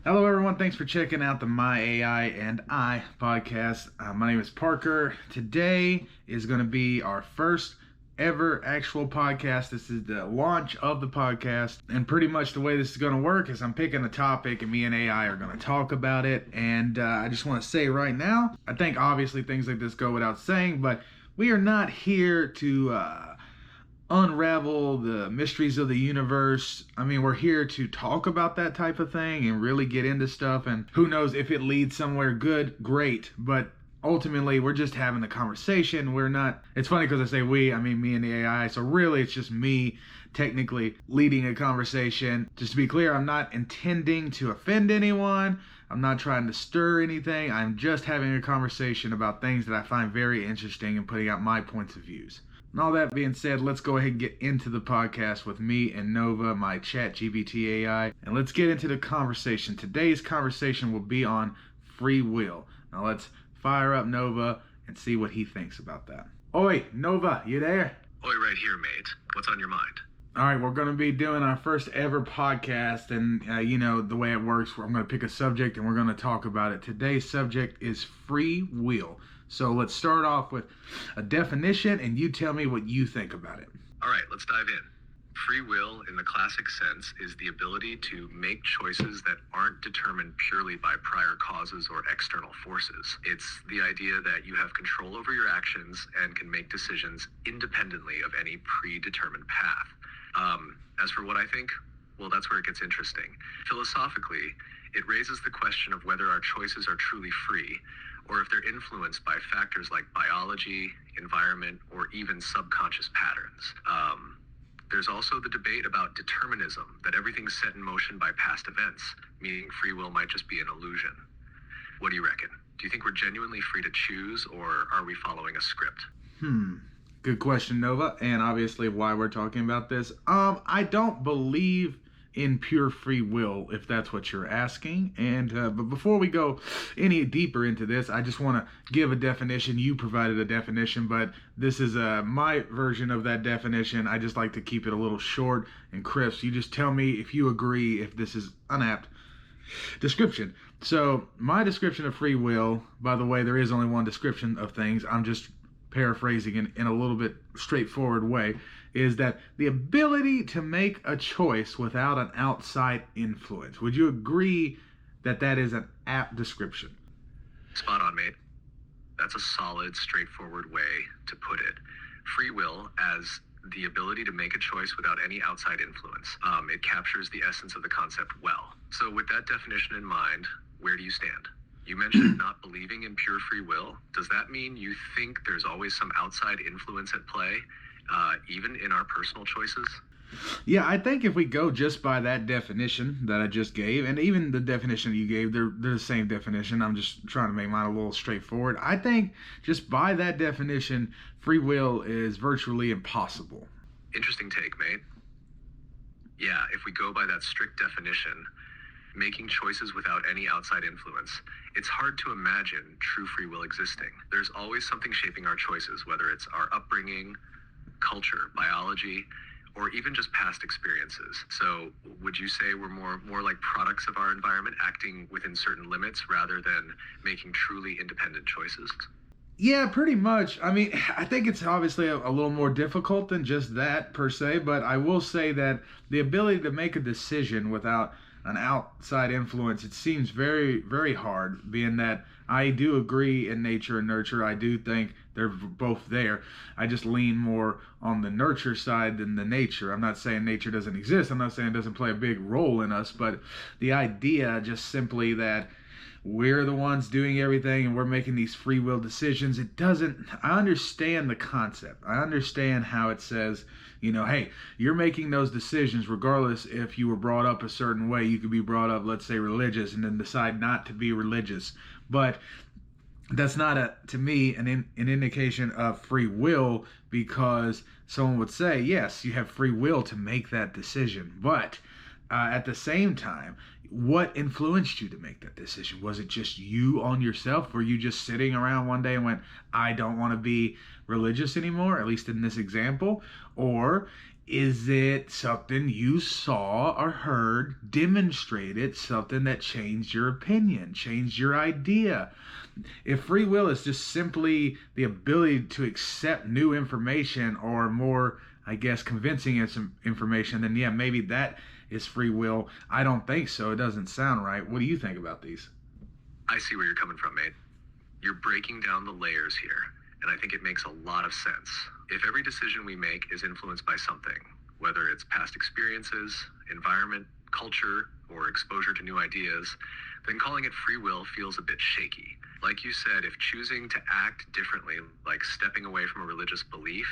Hello, everyone. Thanks for checking out the My AI and I podcast. My name is Parker. Today is going to be our first ever actual podcast. This is the launch of the podcast. And pretty much the way this is going to work is I'm picking a topic and me and AI are going to talk about it. And I just want to say right now, I think obviously things like this go without saying, but we are not here to unravel the mysteries of the universe. I mean, we're here to talk about that type of thing and really get into stuff, and who knows if it leads somewhere good, great, but ultimately we're just having a conversation. We're not, it's funny because I say we, I mean me and the AI, so really it's just me technically leading a conversation. Just to be clear, I'm not intending to offend anyone. I'm not trying to stir anything. I'm just having a conversation about things that I find very interesting and putting out my points of views. And all that being said, let's go ahead and get into the podcast with me and Nova, my ChatGPT AI, and let's get into the conversation. Today's conversation will be on free will. Now let's fire up Nova and see what he thinks about that. Oi, Nova, you there? Oi, right here, mate. What's on your mind? All right, we're going to be doing our first ever podcast, and you know the way it works, I'm going to pick a subject and we're going to talk about it. Today's subject is free will. So let's start off with a definition and you tell me what you think about it. All right, let's dive in. Free will, in the classic sense, is the ability to make choices that aren't determined purely by prior causes or external forces. It's the idea that you have control over your actions and can make decisions independently of any predetermined path. As for what I think, well, that's where it gets interesting. Philosophically, it raises the question of whether our choices are truly free, or if they're influenced by factors like biology, environment, or even subconscious patterns. There's also the debate about determinism, that everything's set in motion by past events, meaning free will might just be an illusion. What do you reckon? Do you think we're genuinely free to choose, or are we following a script? Good question, Nova, and obviously why we're talking about this. I don't believe in pure free will, if that's what you're asking. And but before we go any deeper into this, I just want to give a definition. You provided a definition, but this is my version of that definition. I just like to keep it a little short and crisp. You just tell me if you agree, if this is an apt description. So my description of free will, by the way, there is only one description of things. I'm just paraphrasing in a little bit straightforward way, is that the ability to make a choice without an outside influence. Would you agree that that is an apt description? Spot on, mate. That's a solid, straightforward way to put it. Free will as the ability to make a choice without any outside influence. It captures the essence of the concept well. So with that definition in mind, where do you stand? You mentioned not believing in pure free will. Does that mean you think there's always some outside influence at play, even in our personal choices? Yeah, I think if we go just by that definition that I just gave, and even the definition you gave, they're the same definition. I'm just trying to make mine a little straightforward. I think just by that definition, free will is virtually impossible. Interesting take, mate. Yeah, if we go by that strict definition, making choices without any outside influence, it's hard to imagine true free will existing. There's always something shaping our choices, whether it's our upbringing, culture, biology, or even just past experiences. So would you say we're more like products of our environment, acting within certain limits rather than making truly independent choices? Yeah, pretty much. I mean, I think it's obviously a little more difficult than just that per se, but I will say that the ability to make a decision without an outside influence, it seems very, very hard, being that I do agree in nature and nurture. I do think they're both there. I just lean more on the nurture side than the nature. I'm not saying nature doesn't exist. I'm not saying it doesn't play a big role in us, but the idea just simply that we're the ones doing everything and we're making these free will decisions, it doesn't, I understand the concept. I understand how it says, you know, hey, you're making those decisions regardless if you were brought up a certain way. You could be brought up, let's say, religious and then decide not to be religious. But that's not, to me, an indication of free will, because someone would say, yes, you have free will to make that decision. But at the same time, what influenced you to make that decision? Was it just you on yourself? Were you just sitting around one day and went, I don't want to be religious anymore, at least in this example? Or Is it something you saw or heard demonstrated, something that changed your opinion, changed your idea? If free will is just simply the ability to accept new information or more, I guess, convincing information, then yeah, maybe that is free will. I don't think so. It doesn't sound right. What do you think about these? I see where you're coming from, mate. You're breaking down the layers here, and I think it makes a lot of sense. If every decision we make is influenced by something, whether it's past experiences, environment, culture, or exposure to new ideas, then calling it free will feels a bit shaky. Like you said, if choosing to act differently, like stepping away from a religious belief,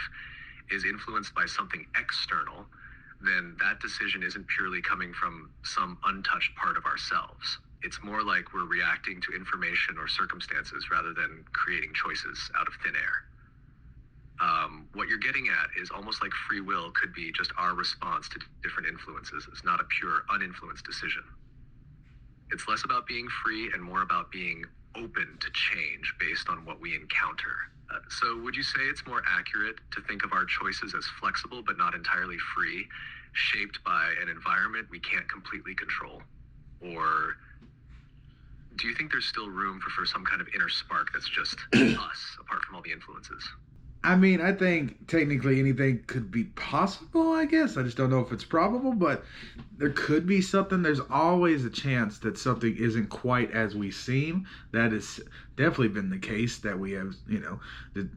is influenced by something external, then that decision isn't purely coming from some untouched part of ourselves. It's more like we're reacting to information or circumstances rather than creating choices out of thin air. What you're getting at is almost like free will could be just our response to different influences. It's not a pure uninfluenced decision. It's less about being free and more about being open to change based on what we encounter. So would you say it's more accurate to think of our choices as flexible but not entirely free, shaped by an environment we can't completely control? Or do you think there's still room for some kind of inner spark that's just us, apart from all the influences? I mean, I think technically anything could be possible, I guess. I just don't know if it's probable, but there could be something. There's always a chance that something isn't quite as we seem. That has definitely been the case that we have,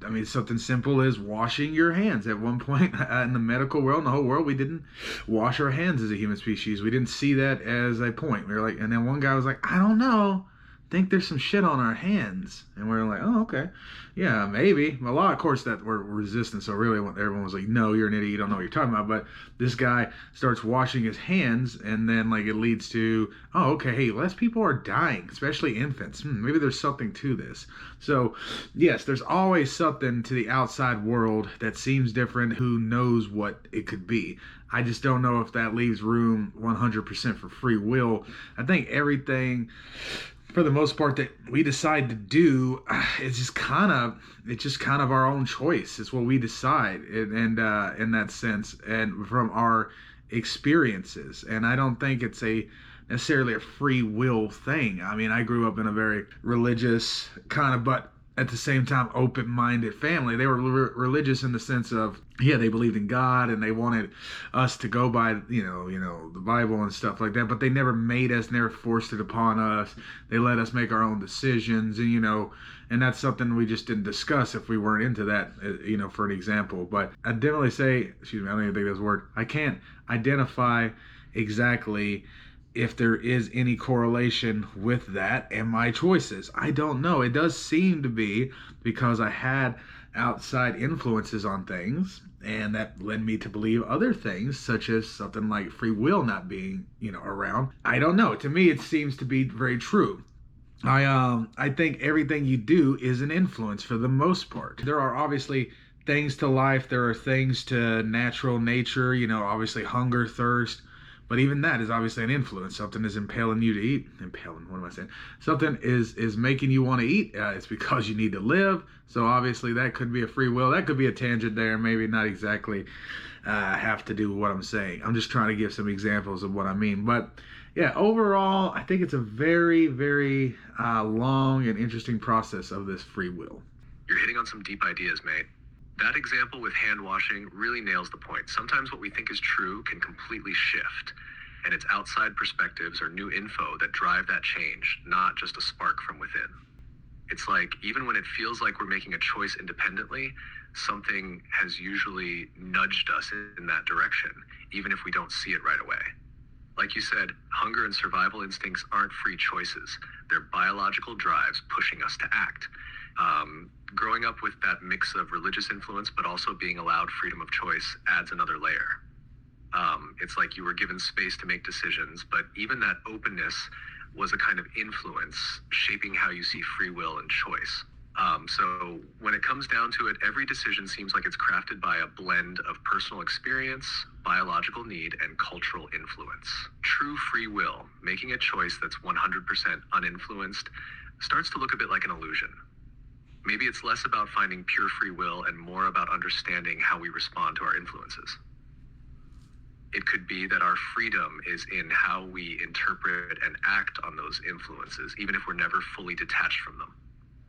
I mean, something simple as washing your hands. At one point in the medical world, in the whole world, we didn't wash our hands as a human species. We didn't see that as a point. We were like, and then one guy was like, I don't know. Think there's some shit on our hands, and we're like, oh, okay, yeah, maybe. A lot, of course, that were resistant. So really, when everyone was like, no, you're an idiot, you don't know what you're talking about. But this guy starts washing his hands, and then like it leads to, oh, okay, hey, less people are dying, especially infants. Maybe there's something to this. So yes, there's always something to the outside world that seems different. Who knows what it could be? I just don't know if that leaves room 100% for free will. I think everything, for the most part, that we decide to do, it's just kind of our own choice. It's what we decide, and in that sense, and from our experiences. And I don't think it's necessarily a free will thing. I mean, I grew up in a very religious kind of, but at the same time open-minded family. They were religious in the sense of, yeah, they believed in God and they wanted us to go by the Bible and stuff like that, but they never made us, never forced it upon us. They let us make our own decisions, and that's something we just didn't discuss if we weren't into that, for an example. But I definitely say, excuse me, I don't even think that's a word, I can't identify exactly if there is any correlation with that and my choices. I don't know. It does seem to be because I had outside influences on things, and that led me to believe other things, such as something like free will not being, around. I don't know. To me, it seems to be very true. I think everything you do is an influence for the most part. There are obviously things to life. There are things to natural nature. Obviously hunger, thirst. But even that is obviously an influence. Something is impelling you to eat. Impelling, what am I saying? Something is making you want to eat. It's because you need to live. So obviously that could be a free will. That could be a tangent there. Maybe not exactly have to do with what I'm saying. I'm just trying to give some examples of what I mean. But yeah, overall, I think it's a very, very long and interesting process of this free will. You're hitting on some deep ideas, mate. That example with hand washing really nails the point. Sometimes what we think is true can completely shift, and it's outside perspectives or new info that drive that change, not just a spark from within. It's like, even when it feels like we're making a choice independently, something has usually nudged us in that direction, even if we don't see it right away. Like you said, hunger and survival instincts aren't free choices. They're biological drives pushing us to act. Growing up with that mix of religious influence, but also being allowed freedom of choice adds another layer. It's like you were given space to make decisions, but even that openness was a kind of influence shaping how you see free will and choice. So when it comes down to it, every decision seems like it's crafted by a blend of personal experience, biological need, and cultural influence. True free will, making a choice that's 100% uninfluenced, starts to look a bit like an illusion. Maybe it's less about finding pure free will and more about understanding how we respond to our influences. It could be that our freedom is in how we interpret and act on those influences, even if we're never fully detached from them.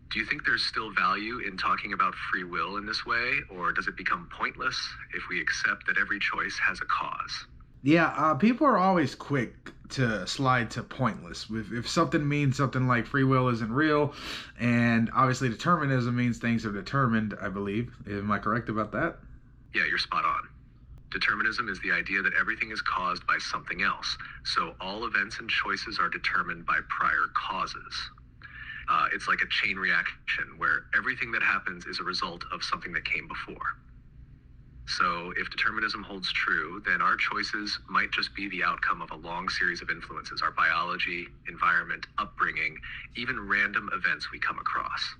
Do you think there's still value in talking about free will in this way, or does it become pointless if we accept that every choice has a cause? Yeah, people are always quick to slide to pointless. If something means something like free will isn't real, and obviously determinism means things are determined, I believe. Am I correct about that? Yeah, you're spot on. Determinism is the idea that everything is caused by something else, so all events and choices are determined by prior causes. It's like a chain reaction where everything that happens is a result of something that came before. So if determinism holds true, then our choices might just be the outcome of a long series of influences, our biology, environment, upbringing, even random events we come across.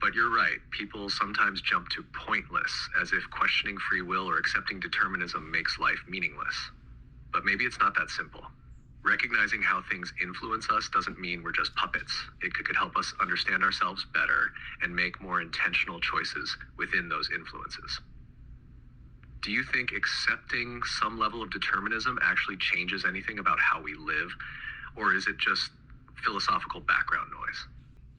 But you're right, people sometimes jump to pointless, as if questioning free will or accepting determinism makes life meaningless. But maybe it's not that simple. Recognizing how things influence us doesn't mean we're just puppets. It could help us understand ourselves better and make more intentional choices within those influences. Do you think accepting some level of determinism actually changes anything about how we live, or is it just philosophical background noise?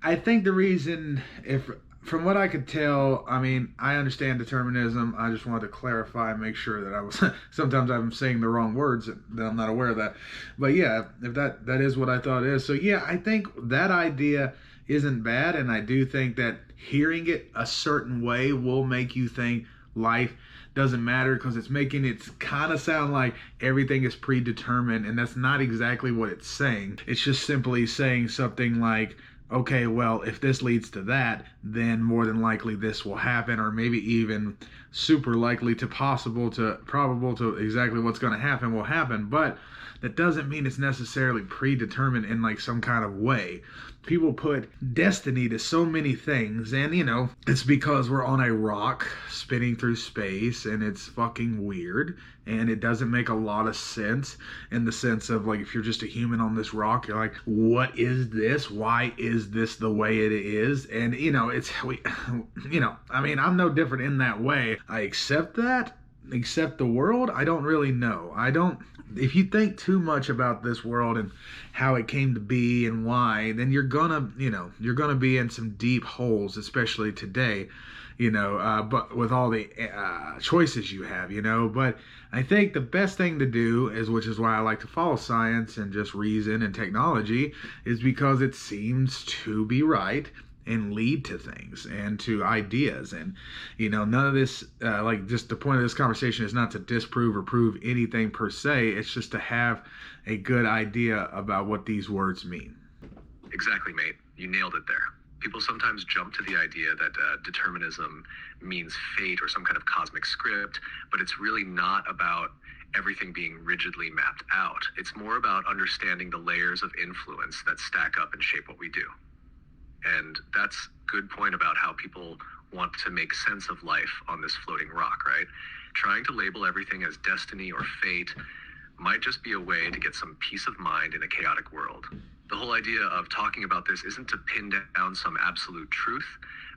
I think the reason, if from what I could tell, I mean, I understand determinism. I just wanted to clarify and make sure that I was. Sometimes I'm saying the wrong words that I'm not aware of that. But yeah, if that is what I thought it is. So yeah, I think that idea isn't bad, and I do think that hearing it a certain way will make you think life doesn't matter, because it's making it kind of sound like everything is predetermined, and that's not exactly what it's saying. It's just simply saying something like, okay, well, if this leads to that, then more than likely this will happen, or maybe even super likely to possible to probable to exactly what's going to happen will happen. But that doesn't mean it's necessarily predetermined in like some kind of way. People put destiny to so many things, and it's because we're on a rock spinning through space, and it's fucking weird, and it doesn't make a lot of sense, in the sense of like, if you're just a human on this rock, you're like, what is this? Why is this the way it is? And I mean, I'm no different in that way. I accept that. Accept the world, I don't really know. I don't If you think too much about this world and how it came to be and why, then you're gonna be in some deep holes, especially today, but with all the choices you have. But I think the best thing to do is, which is why I like to follow science and just reason and technology, is because it seems to be right and lead to things and to ideas. And none of this, like, just the point of this conversation is not to disprove or prove anything per se. It's just to have a good idea about what these words mean. Exactly, mate. You nailed it there. People sometimes jump to the idea that determinism means fate or some kind of cosmic script, but it's really not about everything being rigidly mapped out. It's more about understanding the layers of influence that stack up and shape what we do. And that's a good point about how people want to make sense of life on this floating rock, right? Trying to label everything as destiny or fate might just be a way to get some peace of mind in a chaotic world. The whole idea of talking about this isn't to pin down some absolute truth,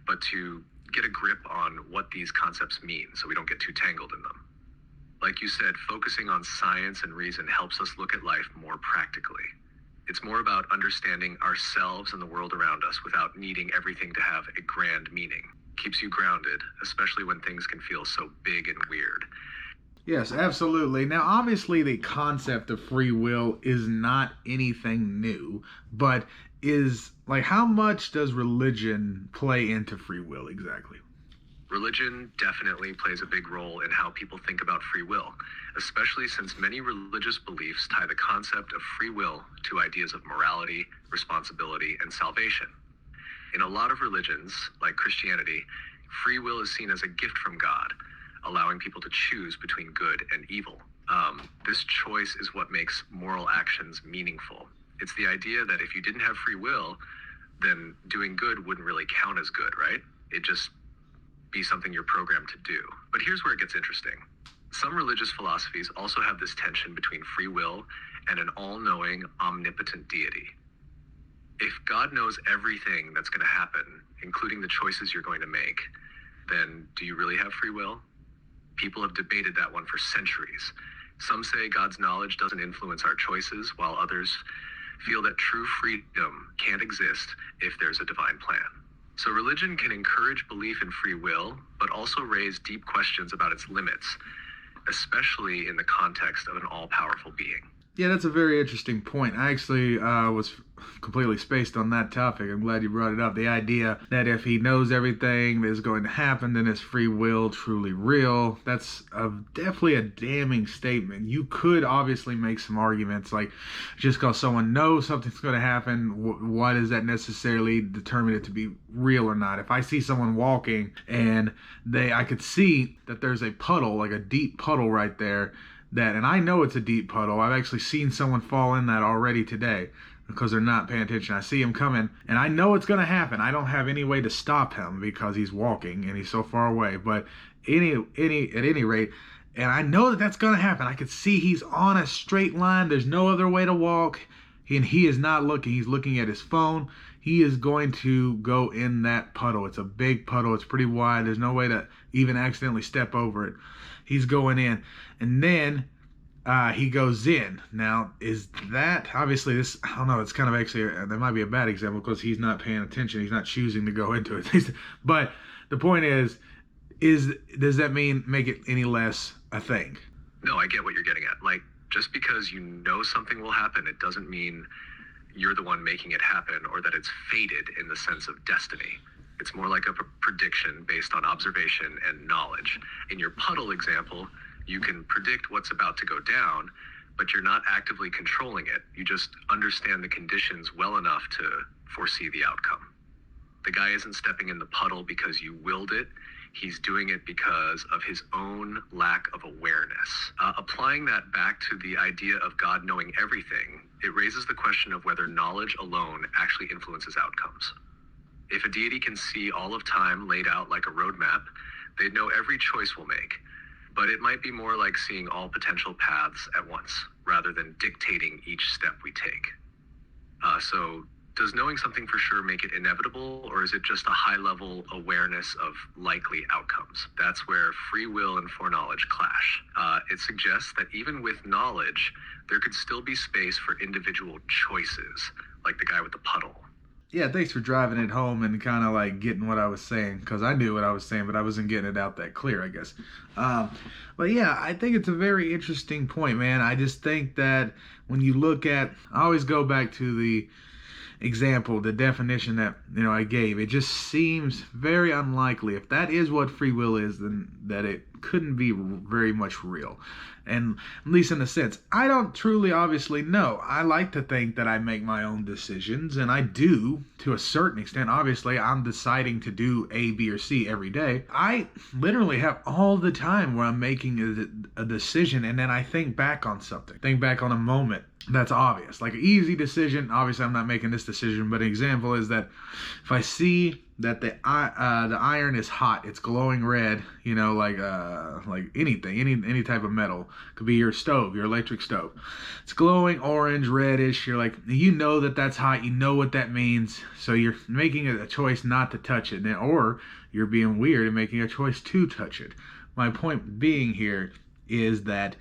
but to get a grip on what these concepts mean so we don't get too tangled in them. Like you said, focusing on science and reason helps us look at life more practically. It's more about understanding ourselves and the world around us without needing everything to have a grand meaning. Keeps you grounded, especially when things can feel so big and weird. Yes, absolutely. Now, obviously, the concept of free will is not anything new, but is like, how much does religion play into free will exactly? Religion definitely plays a big role in how people think about free will, especially since many religious beliefs tie the concept of free will to ideas of morality, responsibility, and salvation. In a lot of religions, like Christianity, free will is seen as a gift from God, allowing people to choose between good and evil. This choice is what makes moral actions meaningful. It's the idea that if you didn't have free will, then doing good wouldn't really count as good, right? It just be something you're programmed to do. But here's where it gets interesting. Some religious philosophies also have this tension between free will and an all-knowing, omnipotent deity. If God knows everything that's going to happen, including the choices you're going to make, then do you really have free will? People have debated that one for centuries. Some say God's knowledge doesn't influence our choices, while others feel that true freedom can't exist if there's a divine plan. So religion can encourage belief in free will, but also raise deep questions about its limits, especially in the context of an all-powerful being. Yeah, that's a very interesting point. I actually was completely spaced on that topic. I'm glad you brought it up. The idea that if he knows everything that is going to happen, then is free will truly real? That's definitely a damning statement. You could obviously make some arguments like just because someone knows something's going to happen, why does that necessarily determine it to be real or not? If I see someone walking and I could see that there's a puddle, like a deep puddle right there, and I know it's a deep puddle. I've actually seen someone fall in that already today because they're not paying attention. I see him coming and I know it's going to happen. I don't have any way to stop him because he's walking and he's so far away. But at any rate, and I know that that's going to happen. I could see he's on a straight line. There's no other way to walk. And he is not looking. He's looking at his phone. He is going to go in that puddle. It's a big puddle. It's pretty wide. There's no way to even accidentally step over it. He's going in. And then he goes in. Now, is that, obviously this, I don't know, it's kind of actually, that might be a bad example because he's not paying attention. He's not choosing to go into it. But the point is, does that make it any less a thing? No, I get what you're getting at. Like, just because you know something will happen, it doesn't mean you're the one making it happen or that it's fated in the sense of destiny. It's more like a prediction based on observation and knowledge. In your puddle example, you can predict what's about to go down, but you're not actively controlling it. You just understand the conditions well enough to foresee the outcome. The guy isn't stepping in the puddle because you willed it. He's doing it because of his own lack of awareness. Applying that back to the idea of God knowing everything, it raises the question of whether knowledge alone actually influences outcomes. If a deity can see all of time laid out like a roadmap, they'd know every choice we'll make. But it might be more like seeing all potential paths at once, rather than dictating each step we take. So does knowing something for sure make it inevitable, or is it just a high-level awareness of likely outcomes? That's where free will and foreknowledge clash. It suggests that even with knowledge, there could still be space for individual choices, like the guy with the puddle. Yeah, thanks for driving it home and kind of like getting what I was saying, because I knew what I was saying, but I wasn't getting it out that clear, I guess. But yeah, I think it's a very interesting point, man. I just think that when you look at, I always go back to the example, the definition that I gave. It just seems very unlikely, if that is what free will is, then that it couldn't be very much real. And at least in a sense, I don't truly obviously know. I like to think that I make my own decisions, and I do to a certain extent. Obviously, I'm deciding to do A, B, or C every day. I literally have all the time where I'm making a decision, and then I think back on something, think back on a moment that's obvious, like an easy decision. Obviously, I'm not making this decision, but an example is that if I see that the iron is hot, it's glowing red, like anything, any type of metal, could be your stove, your electric stove. It's glowing orange, reddish. You're like, that's hot. You know what that means. So you're making a choice not to touch it, or you're being weird and making a choice to touch it. My point being here is that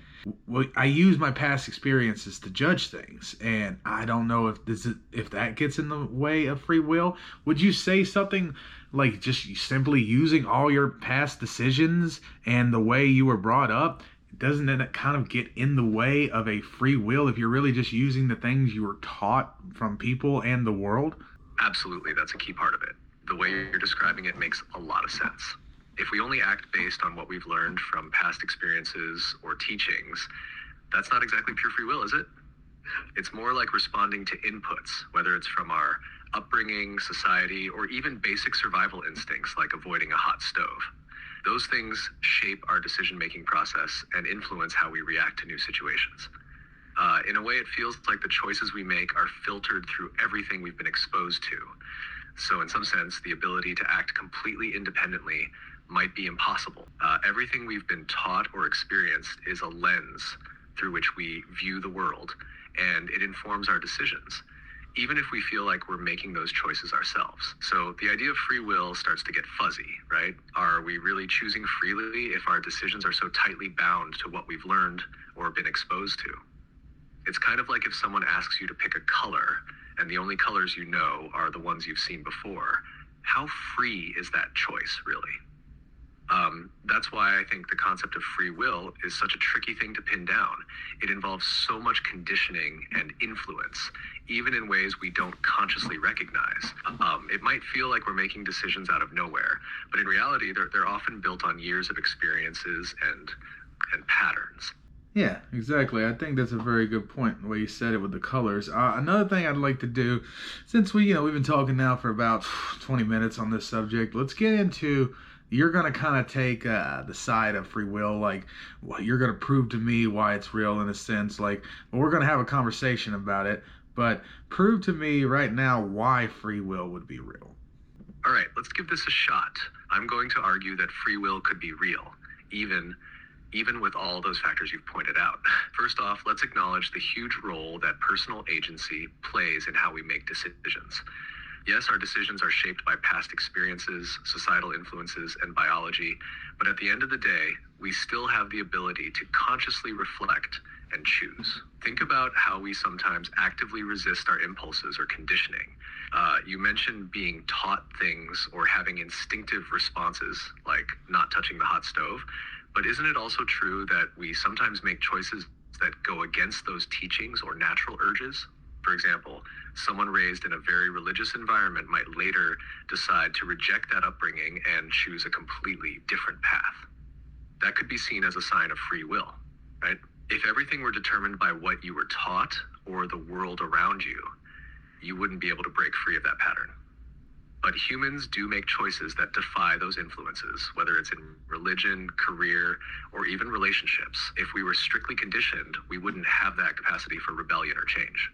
I use my past experiences to judge things, and I don't know if that gets in the way of free will. Would you say something like just simply using all your past decisions and the way you were brought up, doesn't that kind of get in the way of a free will if you're really just using the things you were taught from people and the world? Absolutely, that's a key part of it. The way you're describing it makes a lot of sense. If we only act based on what we've learned from past experiences or teachings, that's not exactly pure free will, is it? It's more like responding to inputs, whether it's from our upbringing, society, or even basic survival instincts like avoiding a hot stove. Those things shape our decision-making process and influence how we react to new situations. In a way, it feels like the choices we make are filtered through everything we've been exposed to. So in some sense, the ability to act completely independently might be impossible. Everything we've been taught or experienced is a lens through which we view the world, and it informs our decisions. even if we feel like we're making those choices ourselves. So the idea of free will starts to get fuzzy, right? Are we really choosing freely if our decisions are so tightly bound to what we've learned or been exposed to? It's kind of like if someone asks you to pick a color and the only colors you know are the ones you've seen before. How free is that choice, really? That's why I think the concept of free will is such a tricky thing to pin down. It involves so much conditioning and influence, even in ways we don't consciously recognize. It might feel like we're making decisions out of nowhere, but in reality, they're often built on years of experiences and patterns. Yeah, exactly. I think that's a very good point, the way you said it with the colors. Another thing I'd like to do, since we've been talking now for about 20 minutes on this subject, let's get into, you're going to kind of take the side of free will, like, well, you're going to prove to me why it's real in a sense, like, well, we're going to have a conversation about it, but prove to me right now why free will would be real. All right, let's give this a shot. I'm going to argue that free will could be real, even with all those factors you've pointed out. First off, let's acknowledge the huge role that personal agency plays in how we make decisions. Yes, our decisions are shaped by past experiences, societal influences, and biology, but at the end of the day, we still have the ability to consciously reflect and choose. Think about how we sometimes actively resist our impulses or conditioning. You mentioned being taught things or having instinctive responses, like not touching the hot stove, but isn't it also true that we sometimes make choices that go against those teachings or natural urges? For example, someone raised in a very religious environment might later decide to reject that upbringing and choose a completely different path. That could be seen as a sign of free will, right? If everything were determined by what you were taught or the world around you, you wouldn't be able to break free of that pattern. But humans do make choices that defy those influences, whether it's in religion, career, or even relationships. If we were strictly conditioned, we wouldn't have that capacity for rebellion or change.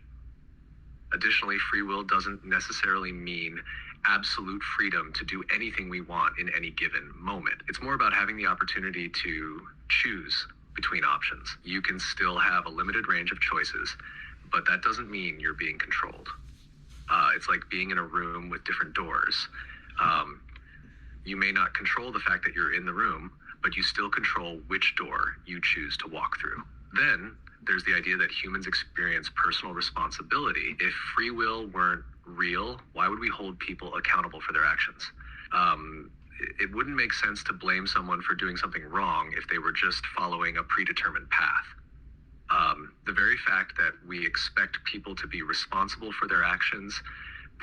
Additionally, free will doesn't necessarily mean absolute freedom to do anything we want in any given moment. It's more about having the opportunity to choose between options. You can still have a limited range of choices, but that doesn't mean you're being controlled. It's like being in a room with different doors. You may not control the fact that you're in the room, but you still control which door you choose to walk through. Then there's the idea that humans experience personal responsibility. If free will weren't real, why would we hold people accountable for their actions? It wouldn't make sense to blame someone for doing something wrong if they were just following a predetermined path. The very fact that we expect people to be responsible for their actions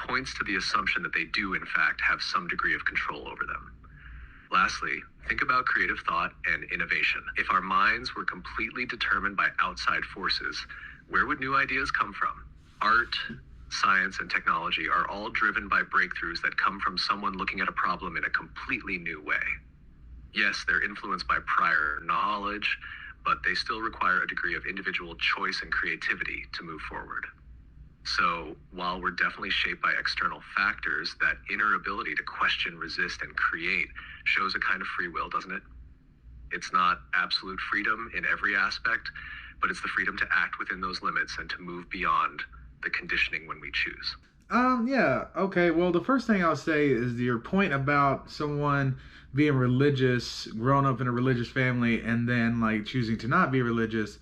points to the assumption that they do, in fact, have some degree of control over them. Lastly, think about creative thought and innovation. If our minds were completely determined by outside forces, where would new ideas come from? Art, science, and technology are all driven by breakthroughs that come from someone looking at a problem in a completely new way. Yes, they're influenced by prior knowledge, but they still require a degree of individual choice and creativity to move forward. So while we're definitely shaped by external factors, that inner ability to question, resist, and create shows a kind of free will, doesn't it? It's not absolute freedom in every aspect, but it's the freedom to act within those limits and to move beyond the conditioning when we choose. Yeah, okay. Well, the first thing I'll say is your point about someone being religious, growing up in a religious family, and then like choosing to not be religious.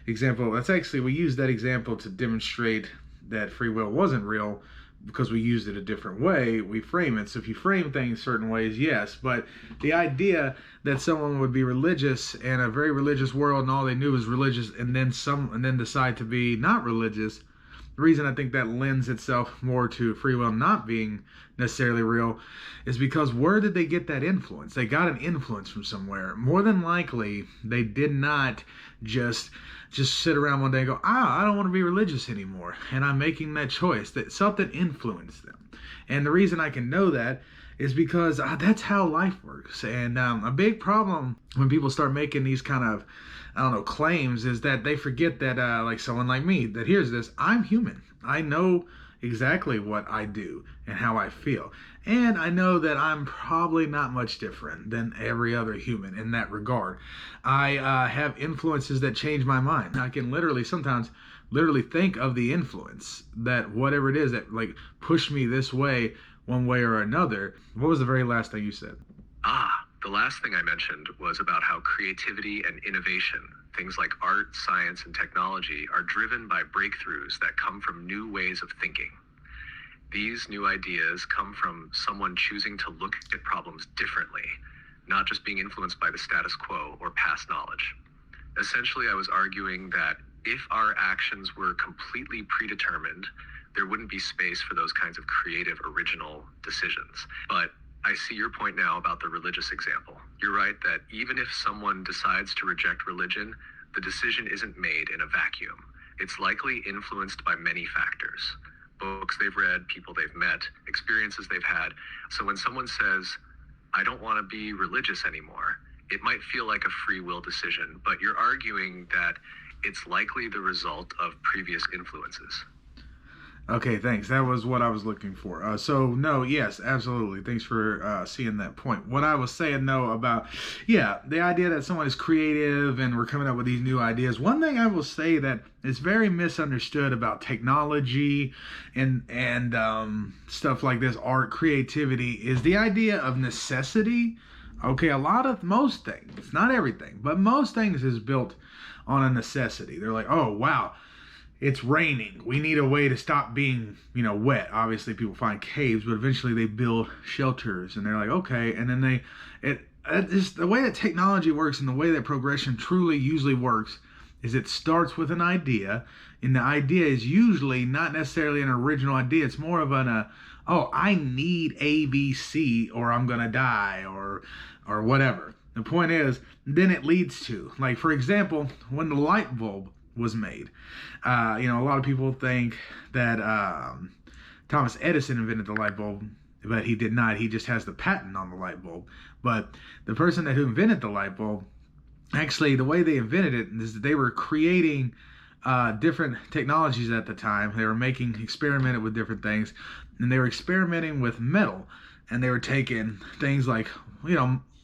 Example, that's actually, we use that example to demonstrate that free will wasn't real because we used it a different way. We frame it. So if you frame things certain ways, yes. But the idea that someone would be religious in a very religious world and all they knew was religious, and then decide to be not religious. The reason I think that lends itself more to free will not being necessarily real is because where did they get that influence? They got an influence from somewhere. More than likely, they did not just sit around one day and go, I don't want to be religious anymore, and I'm making that choice. That something influenced them. And the reason I can know that is because that's how life works. And a big problem when people start making these kind of claims is that they forget that like someone like me, that here's this, I'm human. I know exactly what I do and how I feel. And I know that I'm probably not much different than every other human in that regard. I have influences that change my mind. I can literally sometimes literally think of the influence that whatever it is that like pushed me this way, one way or another. What was the very last thing you said? The last thing I mentioned was about how creativity and innovation, things like art, science, and technology, are driven by breakthroughs that come from new ways of thinking. These new ideas come from someone choosing to look at problems differently, not just being influenced by the status quo or past knowledge. Essentially, I was arguing that if our actions were completely predetermined, there wouldn't be space for those kinds of creative, original decisions. But I see your point now about the religious example. You're right that even if someone decides to reject religion, the decision isn't made in a vacuum. It's likely influenced by many factors. Books they've read, people they've met, experiences they've had. So when someone says, I don't want to be religious anymore, it might feel like a free will decision, but you're arguing that it's likely the result of previous influences. Okay, thanks. That was what I was looking for. So, no, yes, absolutely. Thanks for seeing that point. What I was saying, though, about, yeah, the idea that someone is creative and we're coming up with these new ideas. One thing I will say that is very misunderstood about technology and stuff like this, art, creativity, is the idea of necessity. Okay, most things, not everything, but most things is built on a necessity. They're like, oh, wow, it's raining. We need a way to stop being, wet. Obviously, people find caves, but eventually they build shelters, and they're like, okay. And then just the way that technology works and the way that progression truly usually works is it starts with an idea, and the idea is usually not necessarily an original idea. It's more of I need ABC or I'm gonna die or whatever. The point is, then it leads to, like, for example, when the light bulb was made. A lot of people think that Thomas Edison invented the light bulb, but he did not. He just has the patent on the light bulb. But the person who invented the light bulb, actually, the way they invented it is that they were creating different technologies at the time. They were experimented with different things, and they were experimenting with metal, and they were taking things like,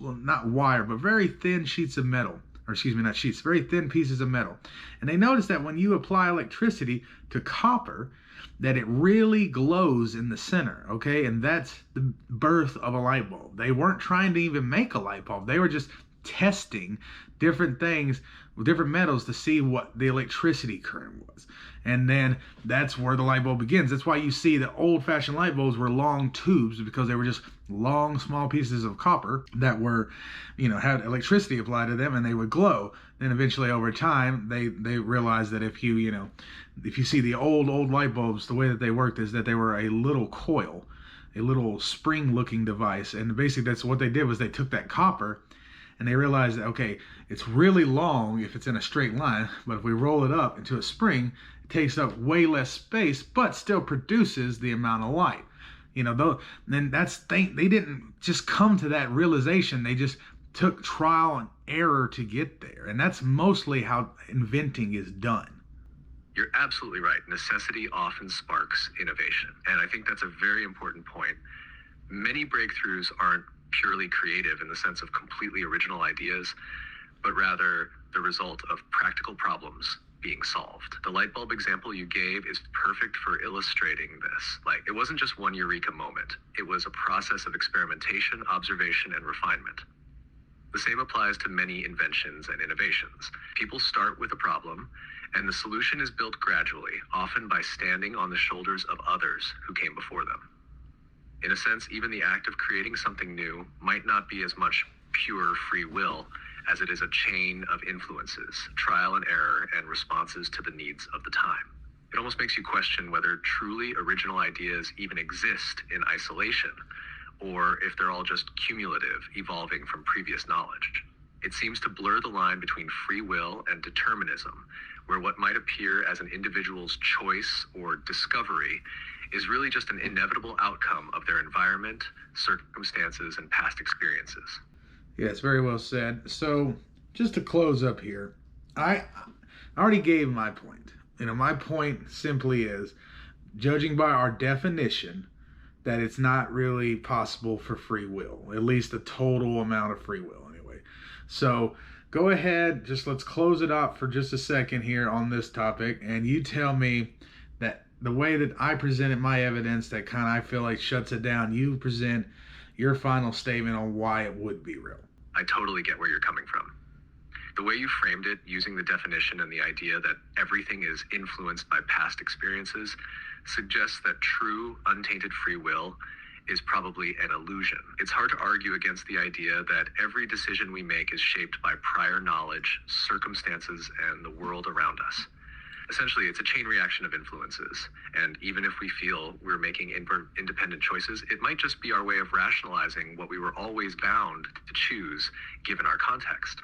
not wire, but very thin sheets of metal. Or excuse me, not sheets, very thin pieces of metal. And they noticed that when you apply electricity to copper, that it really glows in the center, okay? And that's the birth of a light bulb. They weren't trying to even make a light bulb. They were just testing different things with different metals to see what the electricity current was. And then that's where the light bulb begins. That's why you see the old-fashioned light bulbs were long tubes, because they were just long, small pieces of copper that were, had electricity applied to them, and they would glow. Then eventually, over time, they realized that if you see the old light bulbs, the way that they worked is that they were a little coil, a little spring-looking device, and basically that's what they did was they took that copper. And they realized that, okay, it's really long if it's in a straight line, but if we roll it up into a spring, it takes up way less space, but still produces the amount of light. Then they didn't just come to that realization. They just took trial and error to get there. And that's mostly how inventing is done. You're absolutely right. Necessity often sparks innovation. And I think that's a very important point. Many breakthroughs aren't purely creative in the sense of completely original ideas, but rather the result of practical problems being solved. The light bulb example you gave is perfect for illustrating this. Like, it wasn't just one eureka moment. It was a process of experimentation, observation, and refinement. The same applies to many inventions and innovations. People start with a problem, and the solution is built gradually, often by standing on the shoulders of others who came before them. In a sense, even the act of creating something new might not be as much pure free will as it is a chain of influences, trial and error, and responses to the needs of the time. It almost makes you question whether truly original ideas even exist in isolation, or if they're all just cumulative, evolving from previous knowledge. It seems to blur the line between free will and determinism, where what might appear as an individual's choice or discovery is really just an inevitable outcome of their environment, circumstances, and past experiences. Yes, very well said. So, just to close up here, I already gave my point. My point simply is, judging by our definition, that it's not really possible for free will, at least the total amount of free will anyway. So, go ahead, just let's close it up for just a second here on this topic, and you tell me that the way that I presented my evidence that kind of I feel like shuts it down, you present your final statement on why it would be real. I totally get where you're coming from. The way you framed it, using the definition and the idea that everything is influenced by past experiences, suggests that true, untainted free will is probably an illusion. It's hard to argue against the idea that every decision we make is shaped by prior knowledge, circumstances, and the world around us. Essentially, it's a chain reaction of influences, and even if we feel we're making independent choices, it might just be our way of rationalizing what we were always bound to choose given our context.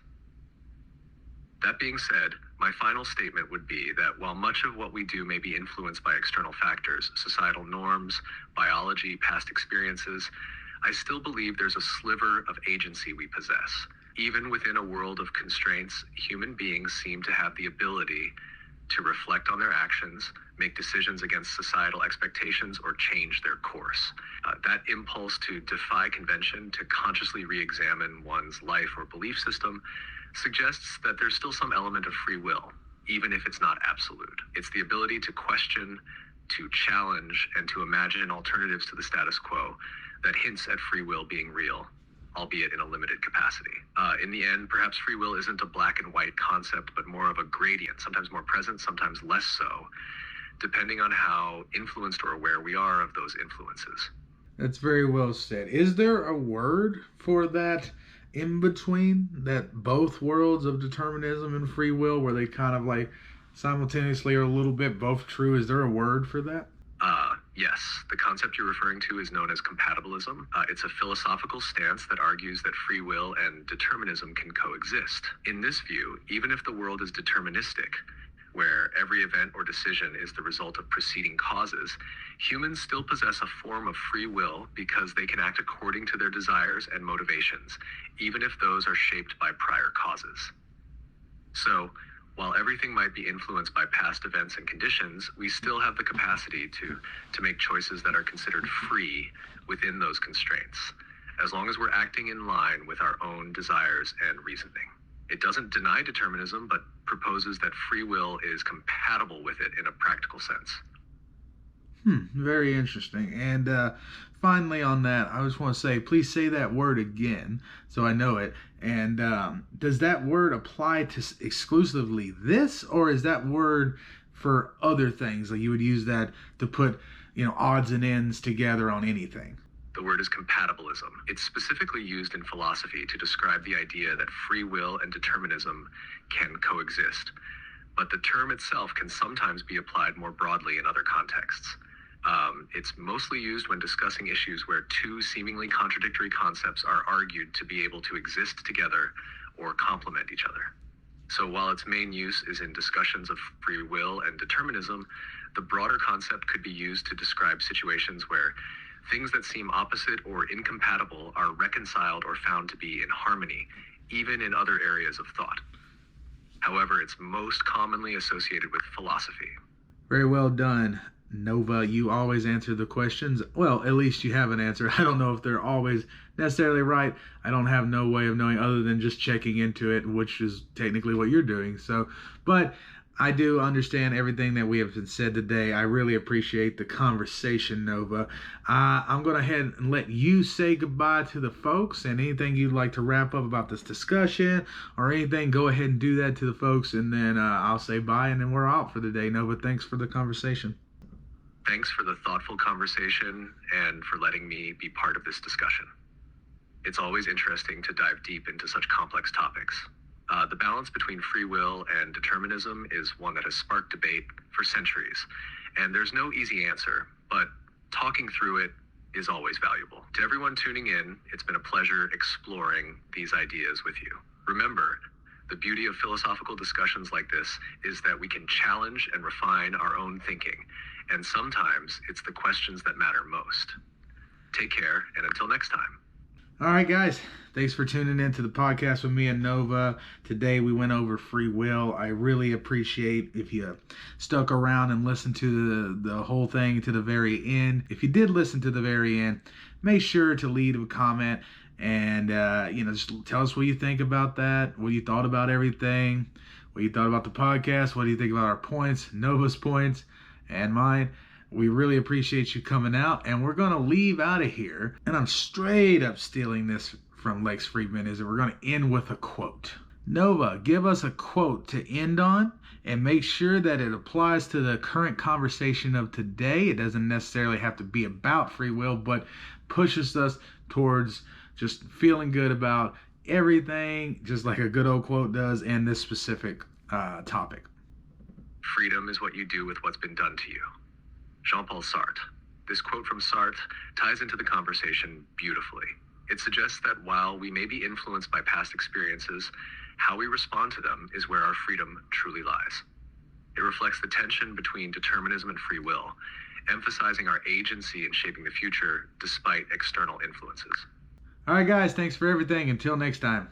That being said, my final statement would be that while much of what we do may be influenced by external factors, societal norms, biology, past experiences, I still believe there's a sliver of agency we possess. Even within a world of constraints, human beings seem to have the ability to reflect on their actions, make decisions against societal expectations, or change their course. That impulse to defy convention, to consciously re-examine one's life or belief system, suggests that there's still some element of free will, even if it's not absolute. It's the ability to question, to challenge, and to imagine alternatives to the status quo that hints at free will being real, albeit in a limited capacity. In the end, perhaps free will isn't a black and white concept, but more of a gradient, sometimes more present, sometimes less so, depending on how influenced or aware we are of those influences. That's very well said. Is there a word for that in between, that both worlds of determinism and free will, where they kind of like simultaneously are a little bit both true? Is there a word for that? Yes, the concept you're referring to is known as compatibilism. It's a philosophical stance that argues that free will and determinism can coexist. In this view, even if the world is deterministic, where every event or decision is the result of preceding causes, humans still possess a form of free will because they can act according to their desires and motivations, even if those are shaped by prior causes. So, while everything might be influenced by past events and conditions, we still have the capacity to make choices that are considered free within those constraints, as long as we're acting in line with our own desires and reasoning. It doesn't deny determinism, but proposes that free will is compatible with it in a practical sense. Very interesting. And finally on that, I just want to say, please say that word again so I know it. And does that word apply to exclusively this, or is that word for other things? Like you would use that to put, odds and ends together on anything? The word is compatibilism. It's specifically used in philosophy to describe the idea that free will and determinism can coexist. But the term itself can sometimes be applied more broadly in other contexts. It's mostly used when discussing issues where two seemingly contradictory concepts are argued to be able to exist together or complement each other. So while its main use is in discussions of free will and determinism, the broader concept could be used to describe situations where things that seem opposite or incompatible are reconciled or found to be in harmony, even in other areas of thought. However, it's most commonly associated with philosophy. Very well done, Nova. You always answer the questions. Well, at least you have an answer. I don't know if they're always necessarily right. I don't have no way of knowing other than just checking into it, which is technically what you're doing. So, but I do understand everything that we have said today. I really appreciate the conversation, Nova. I'm going to head and let you say goodbye to the folks, and anything you'd like to wrap up about this discussion or anything, go ahead and do that to the folks, and then I'll say bye, and then we're out for the day. Nova, thanks for the conversation. Thanks for the thoughtful conversation and for letting me be part of this discussion. It's always interesting to dive deep into such complex topics. The balance between free will and determinism is one that has sparked debate for centuries, and there's no easy answer, but talking through it is always valuable. To everyone tuning in, it's been a pleasure exploring these ideas with you. Remember, the beauty of philosophical discussions like this is that we can challenge and refine our own thinking, and sometimes it's the questions that matter most. Take care, and until next time. All right, guys. Thanks for tuning in to the podcast with me and Nova. Today we went over free will. I really appreciate if you stuck around and listened to the whole thing to the very end. If you did listen to the very end, make sure to leave a comment And, just tell us what you think about that, what you thought about everything, what you thought about the podcast, what do you think about our points, Nova's points, and mine. We really appreciate you coming out, and we're going to leave out of here. And I'm straight up stealing this from Lex Friedman, is that we're going to end with a quote. Nova, give us a quote to end on, and make sure that it applies to the current conversation of today. It doesn't necessarily have to be about free will, but pushes us towards just feeling good about everything, just like a good old quote does, and this specific topic. Freedom is what you do with what's been done to you. Jean-Paul Sartre. This quote from Sartre ties into the conversation beautifully. It suggests that while we may be influenced by past experiences, how we respond to them is where our freedom truly lies. It reflects the tension between determinism and free will, emphasizing our agency in shaping the future despite external influences. All right, guys, thanks for everything. Until next time.